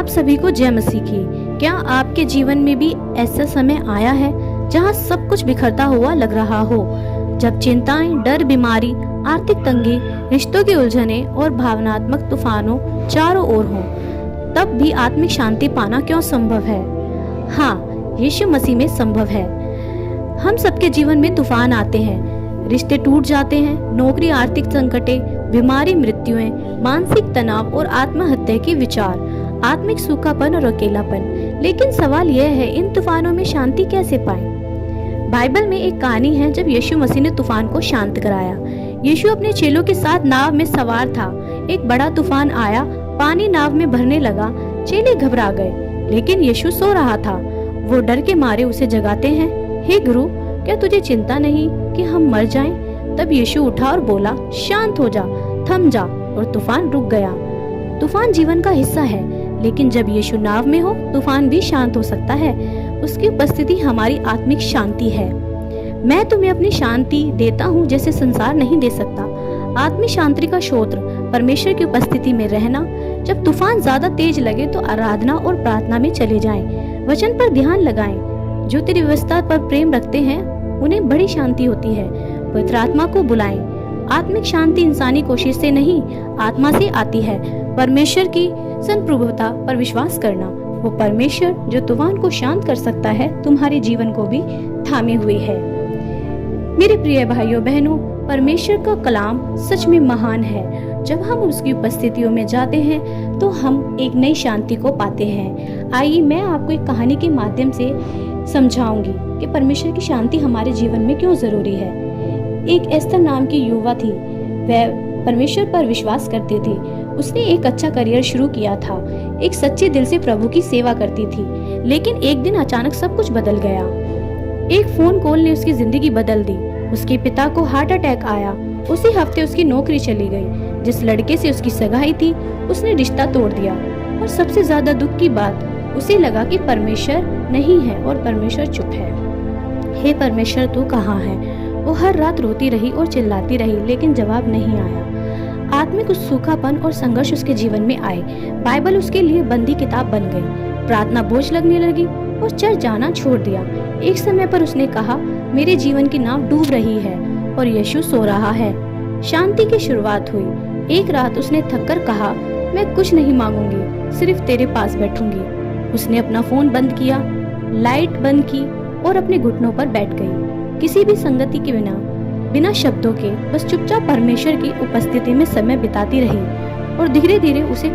आप सभी को जय मसीह की। क्या आपके जीवन में भी ऐसा समय आया है जहां सब कुछ बिखरता हुआ लग रहा हो, जब चिंताएं, डर, बीमारी, आर्थिक तंगी, रिश्तों की उलझनें और भावनात्मक तूफानों चारों ओर हों? तब भी आत्मिक शांति पाना क्यों संभव है? हाँ, यीशु मसीह में संभव है। हम सबके जीवन में तूफान आते हैं, रिश्ते टूट जाते हैं, नौकरी, आर्थिक संकटें, बीमारी, मृत्युएं, मानसिक तनाव और आत्महत्या के विचार, आत्मिक सूखापन और अकेलापन। लेकिन सवाल यह है, इन तूफानों में शांति कैसे पाएं? बाइबल में एक कहानी है जब यीशु मसीह ने तूफान को शांत कराया। यीशु अपने चेलों के साथ नाव में सवार था। एक बड़ा तूफान आया, पानी नाव में भरने लगा। चेले घबरा गए, लेकिन यीशु सो रहा था। वो डर के मारे उसे जगाते हैं, हे गुरु, क्या तुझे चिंता नहीं कि हम मर जाएं? तब यीशु उठा और बोला, शांत हो जा, थम जा, और तूफान रुक गया। तूफान जीवन का हिस्सा है, लेकिन जब यीशु नाव में हो, तूफान भी शांत हो सकता है। उसकी उपस्थिति हमारी आत्मिक शांति है। मैं तुम्हें अपनी शांति देता हूँ जैसे संसार नहीं दे सकता। आत्मिक शांति का स्रोत परमेश्वर की उपस्थिति में रहना। जब तूफान ज्यादा तेज लगे तो आराधना और प्रार्थना में चले जाएं। वचन पर ध्यान लगाएं। जो तेरी व्यवस्था पर प्रेम रखते हैं उन्हें बड़ी शांति होती है। पवित्र आत्मा को बुलाएं। आत्मिक शांति इंसानी कोशिश से नहीं, आत्मा से आती है। परमेश्वर की संप्रभुता पर विश्वास करना। वो परमेश्वर जो तूफान को शांत कर सकता है, तुम्हारे जीवन को भी थामे हुए है। मेरे प्रिय भाइयों बहनों, परमेश्वर का कलाम सच में महान है। जब हम उसकी उपस्थितियों में जाते हैं तो हम एक नई शांति को पाते हैं। आइए मैं आपको एक कहानी के माध्यम से समझाऊंगी कि परमेश्वर की शांति हमारे जीवन में क्यों जरूरी है। एक एस्तर नाम की युवा थी। वह परमेश्वर पर विश्वास करती थी। उसने एक अच्छा करियर शुरू किया था। एक सच्चे दिल से प्रभु की सेवा करती थी। लेकिन एक दिन अचानक सब कुछ बदल गया। एक फोन कॉल ने उसकी जिंदगी बदल दी। उसके पिता को हार्ट अटैक आया। उसी हफ्ते उसकी नौकरी चली गई। जिस लड़के से उसकी सगाई थी, उसने रिश्ता तोड़ दिया। और सबसे ज्यादा दुख की बात, उसे लगा कि परमेश्वर नहीं है और परमेश्वर चुप है। हे परमेश्वर, तू कहाँ है? वो हर रात रोती रही और चिल्लाती रही, लेकिन जवाब नहीं आया। आत्मिक सूखापन और संघर्ष उसके जीवन में आए। बाइबल उसके लिए बंदी किताब बन गई। प्रार्थना बोझ लगने लगी और चर्च जाना छोड़ दिया। एक समय पर उसने कहा, मेरे जीवन की नाव डूब रही है और यीशु सो रहा है। शांति की शुरुआत हुई। एक रात उसने थककर कहा, मैं कुछ नहीं मांगूंगी, सिर्फ तेरे पास बैठूंगी। उसने अपना फोन बंद किया, लाइट बंद की और अपने घुटनों पर बैठ गई। किसी भी संगति के बिना शब्दों के बस चुपचाप परमेश्वर की उपस्थिति में समय बिताती रही। और धीरे धीरे उसे